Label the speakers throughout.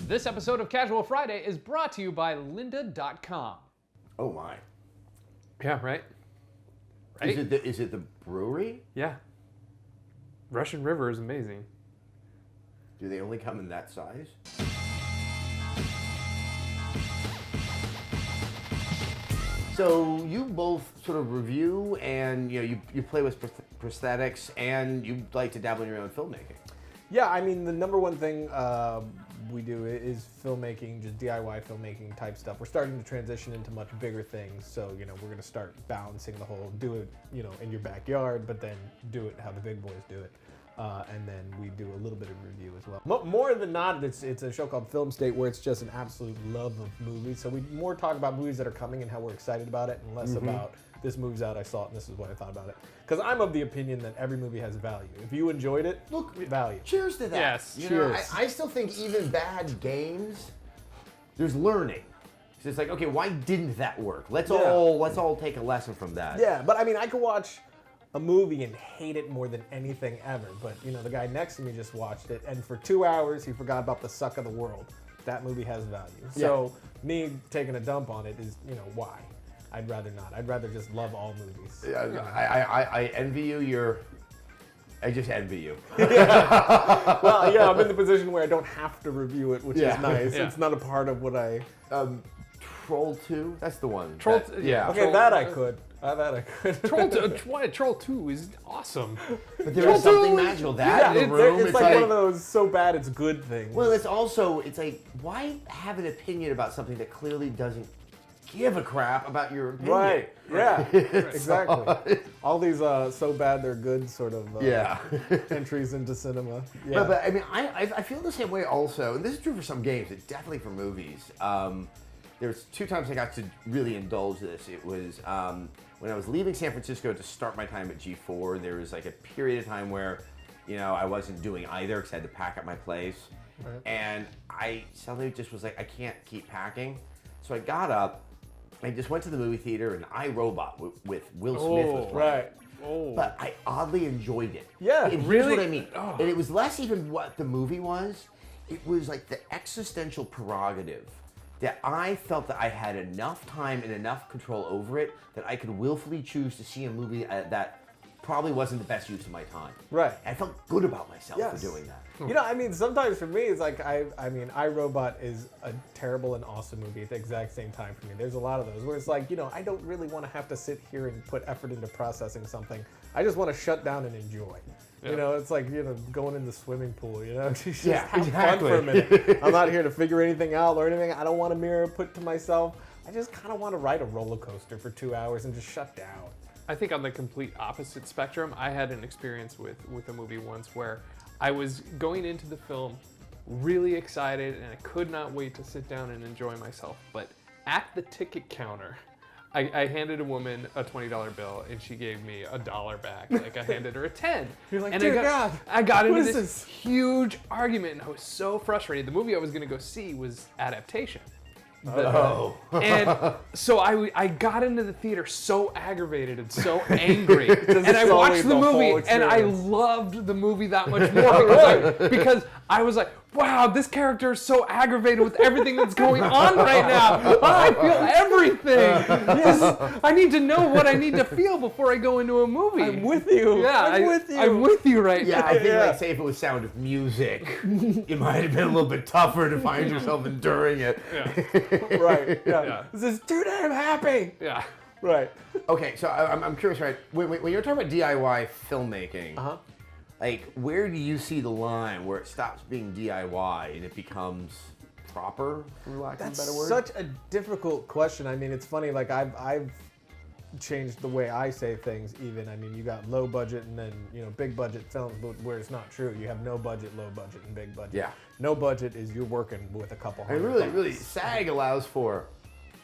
Speaker 1: This episode of Casual Friday is brought to you by lynda.com.
Speaker 2: Oh my.
Speaker 1: Yeah, right? Right?
Speaker 2: Is it the brewery?
Speaker 1: Yeah. Russian River is amazing.
Speaker 2: Do they only come in that size? So you both sort of review and you play with prosthetics and you like to dabble in your own filmmaking.
Speaker 3: Yeah, I mean, the number one thing we do is filmmaking, just DIY filmmaking type stuff. We're starting to transition into much bigger things, so we're going to start balancing the whole do it, in your backyard, but then do it how the big boys do it. And then we do a little bit of review as well. More than not, it's a show called Film State where it's just an absolute love of movies. So we more talk about movies that are coming and how we're excited about it, and less about this movie's out, I saw it, and this is what I thought about it. Because I'm of the opinion that every movie has value. If you enjoyed it, look, value.
Speaker 2: Cheers to that.
Speaker 1: Yes,
Speaker 2: cheers. I still think even bad games, there's learning. So it's like, okay, why didn't that work? Let's all take a lesson from that.
Speaker 3: Yeah, but I mean, I could watch a movie and hate it more than anything ever. But the guy next to me just watched it, and for 2 hours he forgot about the suck of the world. That movie has value. So me taking a dump on it is, why? I'd rather not. I'd rather just love all movies.
Speaker 2: I envy you. I just envy you.
Speaker 3: Well, yeah, I'm in the position where I don't have to review it, which is nice.
Speaker 1: Yeah.
Speaker 3: It's not a part of what I...
Speaker 2: Troll 2? That's the one.
Speaker 1: Troll,
Speaker 2: yeah.
Speaker 3: Okay, that I could.
Speaker 1: Troll 2 is awesome.
Speaker 2: But there is something magical. That in the room,
Speaker 3: it's like one of those so bad it's good things.
Speaker 2: Well, it's like, why have an opinion about something that clearly doesn't give a crap about your opinion?
Speaker 3: Right, yeah, exactly. All these so bad they're good sort of entries into cinema. Yeah.
Speaker 2: But I mean, I feel the same way also, and this is true for some games, but definitely for movies. There's 2 times I got to really indulge this. It was when I was leaving San Francisco to start my time at G4, there was like a period of time where, I wasn't doing either because I had to pack up my place. Right. And I suddenly just was like, I can't keep packing. So I got up, I just went to the movie theater, and I, Robot with Will Smith was playing.
Speaker 3: Right.
Speaker 2: Oh. But I oddly enjoyed it.
Speaker 3: Yeah,
Speaker 2: and
Speaker 3: really?
Speaker 2: Here's what I mean. Oh. And it was less even what the movie was. It was like the existential prerogative that I felt that I had enough time and enough control over it that I could willfully choose to see a movie that probably wasn't the best use of my time.
Speaker 3: Right.
Speaker 2: And I felt good about myself for doing that.
Speaker 3: I mean, sometimes for me, it's like, I mean, iRobot is a terrible and awesome movie at the exact same time for me. There's a lot of those where it's like, I don't really want to have to sit here and put effort into processing something. I just want to shut down and enjoy. Yeah. It's like, going in the swimming pool, just have fun for a minute. I'm not here to figure anything out or anything. I don't want a mirror put to myself. I just kind of want to ride a roller coaster for 2 hours and just shut down.
Speaker 1: I think on the complete opposite spectrum, I had an experience with a movie once where I was going into the film really excited and I could not wait to sit down and enjoy myself. But at the ticket counter, I handed a woman a $20 bill and she gave me $1 back. Like I handed her a 10.
Speaker 3: You're like,
Speaker 1: and
Speaker 3: dear God,
Speaker 1: I got into
Speaker 3: is
Speaker 1: this huge argument and I was so frustrated. The movie I was gonna go see was Adaptation. And so I got into the theater so aggravated and so angry, and I watched the movie and I loved the movie that much more because I was like, wow, this character is so aggravated with everything that's going on right now. I feel everything. I need to know what I need to feel before I go into a movie.
Speaker 3: I'm with you.
Speaker 1: Yeah,
Speaker 3: I'm with you.
Speaker 1: I'm with you right now.
Speaker 2: Yeah, I think like say if it was Sound of Music, it might have been a little bit tougher to find yourself enduring it.
Speaker 1: Yeah.
Speaker 3: Right. Yeah. This is too damn happy.
Speaker 1: Yeah.
Speaker 3: Right.
Speaker 2: Okay, so I'm curious, right? When you're talking about DIY filmmaking, like where do you see the line where it stops being DIY and it becomes proper, for lack of a better word?
Speaker 3: That's such a difficult question. I mean, it's funny. Like I've changed the way I say things. Even I mean, you got low budget and then big budget films, but where it's not true. You have no budget, low budget, and big budget. Yeah. No budget is you're working with a couple hundred.
Speaker 2: And really, SAG allows for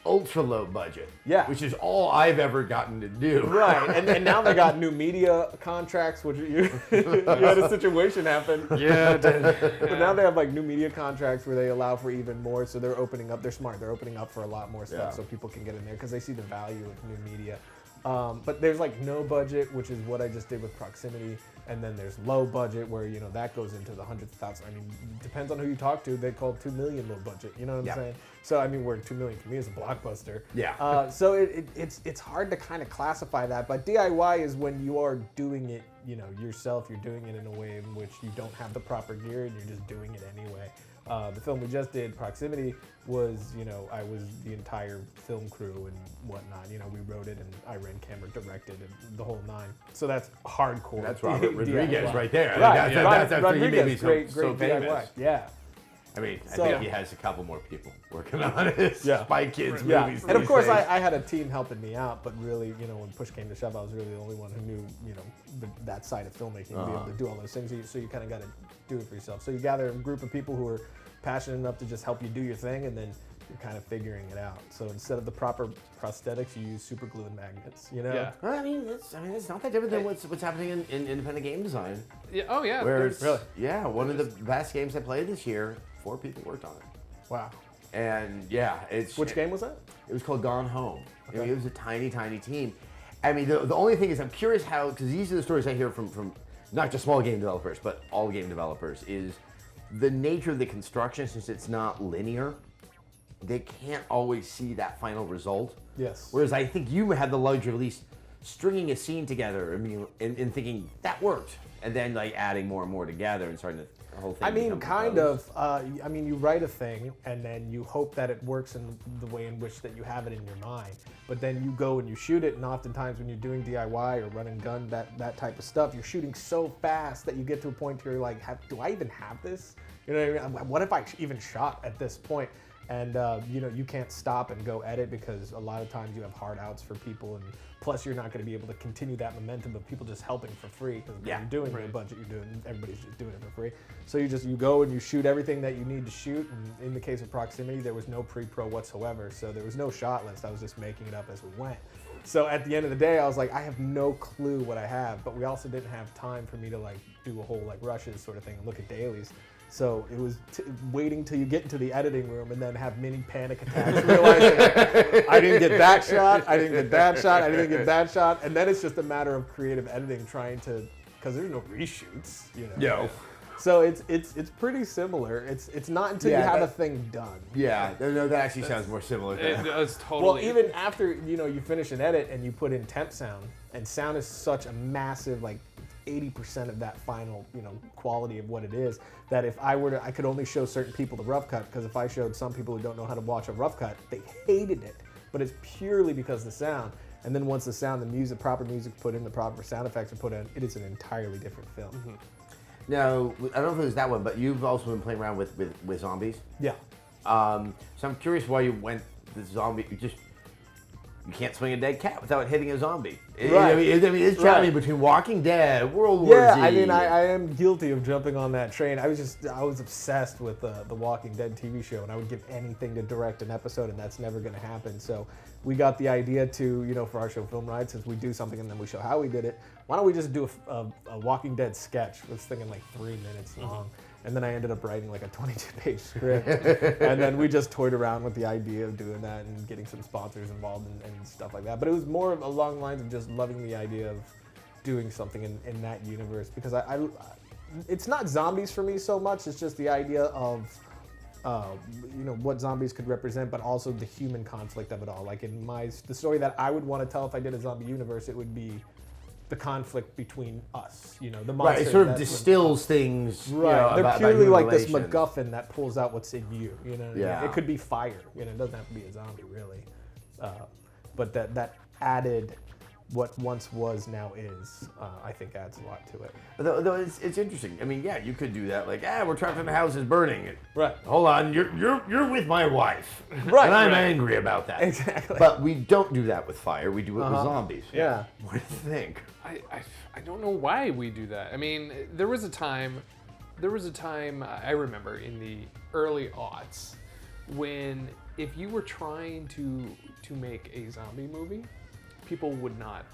Speaker 2: ultra low budget.
Speaker 3: Yeah.
Speaker 2: Which is all I've ever gotten to do.
Speaker 3: Right. And now they got new media contracts, which you had a situation happen.
Speaker 1: Yeah, it did.
Speaker 3: But now they have like new media contracts where they allow for even more. So they're opening up. They're smart. They're opening up for a lot more stuff so people can get in there because they see the value of new media. But there's like no budget, which is what I just did with Proximity. And then there's low budget where, you know, that goes into the hundreds of thousands. I mean, depends on who you talk to. They call 2 million low budget. You know what I'm saying? So, I mean, where 2 million for me is a blockbuster.
Speaker 2: Yeah.
Speaker 3: So it's hard to kind of classify that. But DIY is when you are doing it, you know, yourself. You're doing it in a way in which you don't have the proper gear and you're just doing it anyway. The film we just did, Proximity, was, you know, I was the entire film crew and whatnot. You know, we wrote it and I ran camera, directed, and the whole nine. So that's hardcore.
Speaker 2: That's Robert Rodriguez
Speaker 3: DIY.
Speaker 2: right there.
Speaker 3: Right,
Speaker 2: That's
Speaker 3: Rodriguez,
Speaker 2: he made me
Speaker 3: great
Speaker 2: so famous.
Speaker 3: DIY. Yeah.
Speaker 2: I mean, I
Speaker 3: So-
Speaker 2: think he has a couple more people working on his Spy Kids
Speaker 3: Yeah,
Speaker 2: movies.
Speaker 3: and of
Speaker 2: these
Speaker 3: course
Speaker 2: days.
Speaker 3: I had a team helping me out, but really, you know, when push came to shove, I was really the only one who knew, you know, that side of filmmaking, to be able to do all those things. So you kind of got to do it for yourself. So you gather a group of people who are passionate enough to just help you do your thing, and then you're kind of figuring it out. So instead of the proper prosthetics, you use super glue and magnets. You know?
Speaker 1: Yeah.
Speaker 2: Well, I mean, it's not that different than what's happening in independent game design.
Speaker 1: Yeah. Oh yeah.
Speaker 2: Where
Speaker 1: there's-
Speaker 2: it's,
Speaker 3: Really?
Speaker 2: yeah, one of the best games I played this year, 4 people worked on it.
Speaker 3: Wow.
Speaker 2: And yeah,
Speaker 3: Which game was that?
Speaker 2: It was called Gone Home. I mean,
Speaker 3: Okay.
Speaker 2: it was a tiny team. I mean, the only thing is, I'm curious how, because these are the stories I hear from not just small game developers, but all game developers, is the nature of the construction, since it's not linear, they can't always see that final result.
Speaker 3: Yes.
Speaker 2: Whereas I think you had the luxury of at least stringing a scene together, I mean, and thinking that worked, and then like adding more and more together and starting to the whole thing.
Speaker 3: I mean,
Speaker 2: become
Speaker 3: kind
Speaker 2: composed.
Speaker 3: of. I mean, you write a thing, and then you hope that it works in the way in which that you have it in your mind. But then you go and you shoot it, and oftentimes when you're doing DIY or run and gun, that type of stuff, you're shooting so fast that you get to a point where you're like, do I even have this? You know what I mean? What if I even shot at this point? And you know, you can't stop and go edit because a lot of times you have hard outs for people, and plus you're not going to be able to continue that momentum of people just helping for free because you're doing the budget you're doing, everybody's just doing it for free. So you go and you shoot everything that you need to shoot. And in the case of Proximity, there was no pre-pro whatsoever, so there was no shot list. I was just making it up as we went. So at the end of the day, I was like, I have no clue what I have, but we also didn't have time for me to like do a whole like rushes sort of thing and look at dailies. So it was waiting till you get into the editing room and then have mini panic attacks, realizing I didn't get that shot, I didn't get that shot, I didn't get that shot, and then it's just a matter of creative editing, trying to, because there's no reshoots, you know.
Speaker 2: Yo.
Speaker 3: So it's pretty similar. It's not until you have a thing done.
Speaker 2: Yeah, no, that actually sounds more similar.
Speaker 1: It does
Speaker 3: Well,
Speaker 1: totally.
Speaker 3: even after you finish an edit and you put in temp sound, and sound is such a massive 80% of that final quality of what it is, that if I were to, I could only show certain people the rough cut, because if I showed some people who don't know how to watch a rough cut, they hated it. But it's purely because of the sound. And then once the sound, the music, proper music put in, the proper sound effects are put in, it is an entirely different film.
Speaker 2: Mm-hmm. Now, I don't know if it was that one, but you've also been playing around with zombies.
Speaker 3: Yeah.
Speaker 2: So I'm curious why you went the zombie. You can't swing a dead cat without hitting a zombie.
Speaker 3: Right.
Speaker 2: I mean, it's challenging between Walking Dead, World War
Speaker 3: Yeah,
Speaker 2: Z.
Speaker 3: I mean, I am guilty of jumping on that train. I was obsessed with the Walking Dead TV show, and I would give anything to direct an episode, and that's never going to happen. So we got the idea to, for our show Film Riot, since we do something and then we show how we did it, why don't we just do a Walking Dead sketch? I was thinking 3 minutes long. And then I ended up writing a 22-page script. And then we just toyed around with the idea of doing that and getting some sponsors involved and stuff like that. But it was more along the lines of just loving the idea of doing something in that universe. Because it's not zombies for me so much, it's just the idea of what zombies could represent, but also the human conflict of it all. Like in the story that I would want to tell if I did a zombie universe, it would be the conflict between us, the monster.
Speaker 2: Right, it sort of distills things.
Speaker 3: Right, they're
Speaker 2: about
Speaker 3: purely
Speaker 2: human
Speaker 3: like this
Speaker 2: relations.
Speaker 3: MacGuffin that pulls out what's in you.
Speaker 2: Yeah.
Speaker 3: It could be fire. It doesn't have to be a zombie really, but that added what once was now is, I think adds a lot to it.
Speaker 2: Though it's interesting. I mean, yeah, you could do that. We're trapped in the house, it's burning.
Speaker 3: Right.
Speaker 2: Hold on, you're with my wife.
Speaker 3: Right,
Speaker 2: And I'm
Speaker 3: right.
Speaker 2: angry about that.
Speaker 3: Exactly.
Speaker 2: But we don't do that with fire. We do it with zombies.
Speaker 3: Yeah.
Speaker 2: What do you think?
Speaker 1: I don't know why we do that. I mean, there was a time I remember in the early aughts when if you were trying to make a zombie movie, people would not.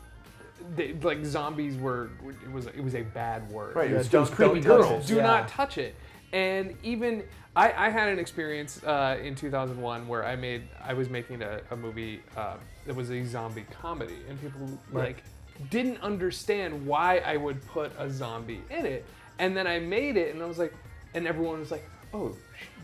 Speaker 1: Zombies were it was a bad word.
Speaker 2: Right,
Speaker 3: Yeah,
Speaker 2: it was creepy
Speaker 3: don't touch
Speaker 2: girls.
Speaker 3: it.
Speaker 1: Do
Speaker 3: Yeah.
Speaker 1: not touch it. And even I had an experience in 2001 where I was making a movie that was a zombie comedy, and people didn't understand why I would put a zombie in it. And then I made it, and I was like, and everyone was like, oh,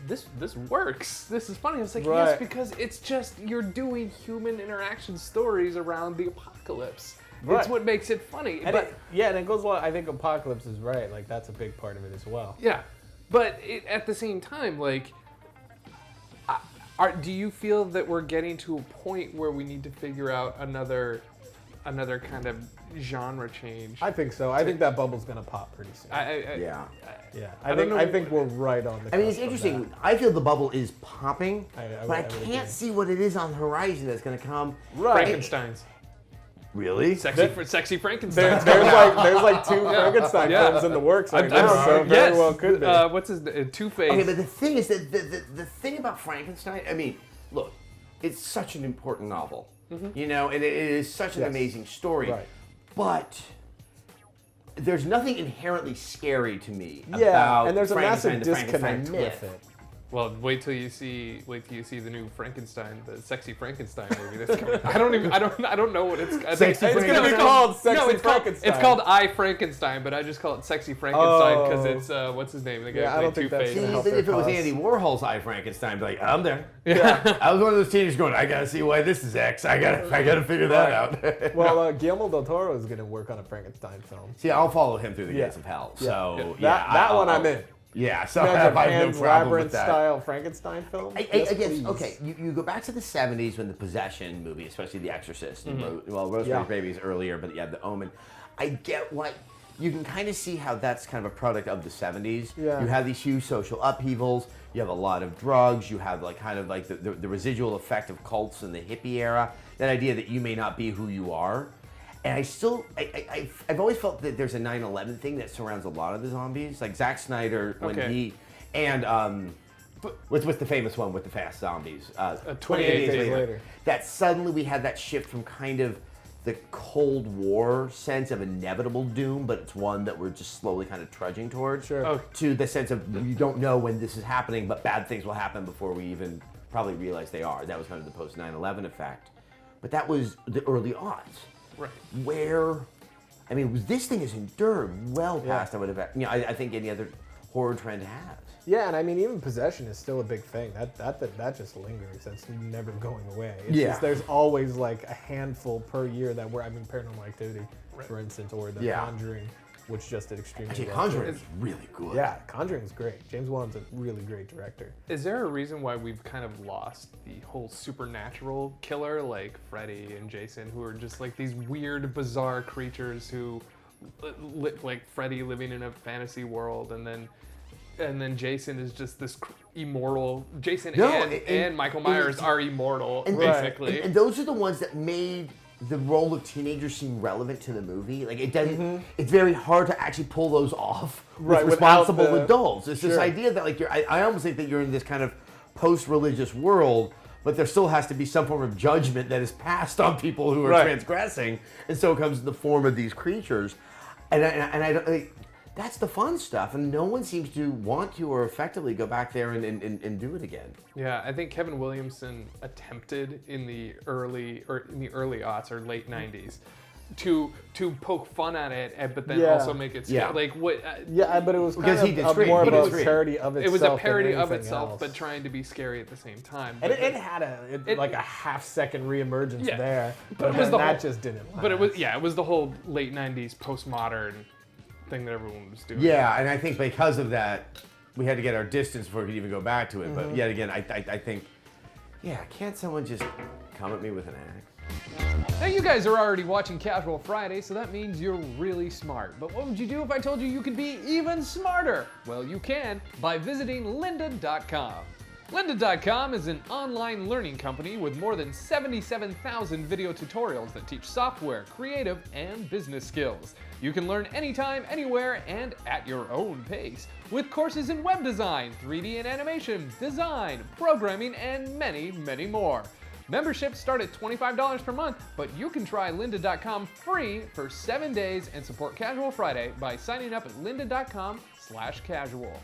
Speaker 1: this works. This is funny. I was like, yes, because it's just you're doing human interaction stories around the apocalypse. Right. It's what makes it funny.
Speaker 3: And and it goes along. I think apocalypse is right. Like that's a big part of it as well.
Speaker 1: Yeah, but at the same time, like, do you feel that we're getting to a point where we need to figure out another kind of genre change?
Speaker 3: I think so. I think that bubble's gonna pop pretty soon. I think we're right on the.
Speaker 2: I mean, it's interesting. I feel the bubble is popping, but I can't see what it is on the horizon that's gonna come.
Speaker 3: Right.
Speaker 1: Frankenstein's.
Speaker 2: Really?
Speaker 1: Sexy Frankenstein.
Speaker 3: There's like 2 Frankenstein films in the works right now, so very well could be.
Speaker 1: What's his Two-Face?
Speaker 2: Okay, but the thing is that the thing about Frankenstein, I mean, look, it's such an important novel, you know, and it is such an amazing story.
Speaker 3: Right.
Speaker 2: But there's nothing inherently scary to me about
Speaker 3: and there's a
Speaker 2: Frankenstein,
Speaker 3: massive
Speaker 2: the Frankenstein
Speaker 3: disconnect
Speaker 2: myth.
Speaker 3: with it.
Speaker 1: Well, wait till you see the new Frankenstein, the Sexy Frankenstein movie that's coming. I don't know what it's. I think
Speaker 3: It's gonna be called Sexy Frankenstein.
Speaker 1: It's called I Frankenstein, but I just call it Sexy Frankenstein because it's what's his name? The guy who played Two-Face.
Speaker 2: Even if it was Andy Warhol's I Frankenstein, I'd be like, I'm there. Yeah. I was one of those teenagers going, I gotta see why this is X. I gotta figure that out.
Speaker 3: Well, Guillermo del Toro is gonna work on a Frankenstein film.
Speaker 2: See, I'll follow him through the gates of hell. So
Speaker 3: that one I'm in.
Speaker 2: Yeah, so I have no problem with that.
Speaker 3: Style Frankenstein film.
Speaker 2: I guess, okay, you go back to the 70s when the Possession movie, especially The Exorcist, and Rosemary's Baby is earlier, but The Omen. I get what, you can kind of see how that's kind of a product of the 70s.
Speaker 3: Yeah.
Speaker 2: You have these huge social upheavals, you have a lot of drugs, you have like kind of like the residual effect of cults in the hippie era, that idea that you may not be who you are. And I've always felt that there's a 9/11 thing that surrounds a lot of the zombies. Like Zack Snyder, when what's the famous one with the fast zombies?
Speaker 3: 28 Days Later.
Speaker 2: That suddenly we had that shift from kind of the Cold War sense of inevitable doom, but it's one that we're just slowly kind of trudging towards, to the sense of you don't know when this is happening, but bad things will happen before we even probably realize they are. That was kind of the post 9/11 effect. But that was the early odds.
Speaker 1: Right.
Speaker 2: Where, I mean, this thing has endured well past I think any other horror trend has.
Speaker 3: Yeah, and I mean, even Possession is still a big thing. That just lingers. That's never going away. It's just, there's always like a handful per year that Paranormal Activity, for instance, or The Conjuring, which just did extremely
Speaker 2: Actually,
Speaker 3: well.
Speaker 2: Conjuring is really good.
Speaker 3: Yeah, Conjuring is great. James Wan's a really great director.
Speaker 1: Is there a reason why we've kind of lost the whole supernatural killer, like Freddy and Jason, who are just like these weird, bizarre creatures who, like Freddy living in a fantasy world, and then Jason is just this immortal. Jason and Michael Myers are immortal, basically.
Speaker 2: And those are the ones that made the role of teenagers seem relevant to the movie. Like it doesn't. It's very hard to actually pull those off with responsible adults. It's this idea that like I almost think that you're in this kind of post-religious world, but there still has to be some form of judgment that is passed on people who are transgressing, and so it comes in the form of these creatures. And I don't. That's the fun stuff, and no one seems to want to or effectively go back there and do it again.
Speaker 1: Yeah, I think Kevin Williamson attempted in the early aughts or late '90s to poke fun at it, but then also make it scary. Like what?
Speaker 3: But it was kind of more of a parody of itself.
Speaker 1: It was a parody of itself, but trying to be scary at the same time.
Speaker 3: And it had like a half-second reemergence there, but
Speaker 1: it was
Speaker 3: that just didn't last.
Speaker 1: But it was the whole late '90s postmodern thing that everyone was doing.
Speaker 2: Yeah, and I think because of that, we had to get our distance before we could even go back to it. But yet again, I think, can't someone just come at me with an axe?
Speaker 1: Now you guys are already watching Casual Friday, so that means you're really smart. But what would you do if I told you you could be even smarter? Well, you can by visiting lynda.com. Lynda.com is an online learning company with more than 77,000 video tutorials that teach software, creative, and business skills. You can learn anytime, anywhere, and at your own pace, with courses in web design, 3D and animation, design, programming, and many, many more. Memberships start at $25 per month, but you can try lynda.com free for 7 days and support Casual Friday by signing up at lynda.com/casual.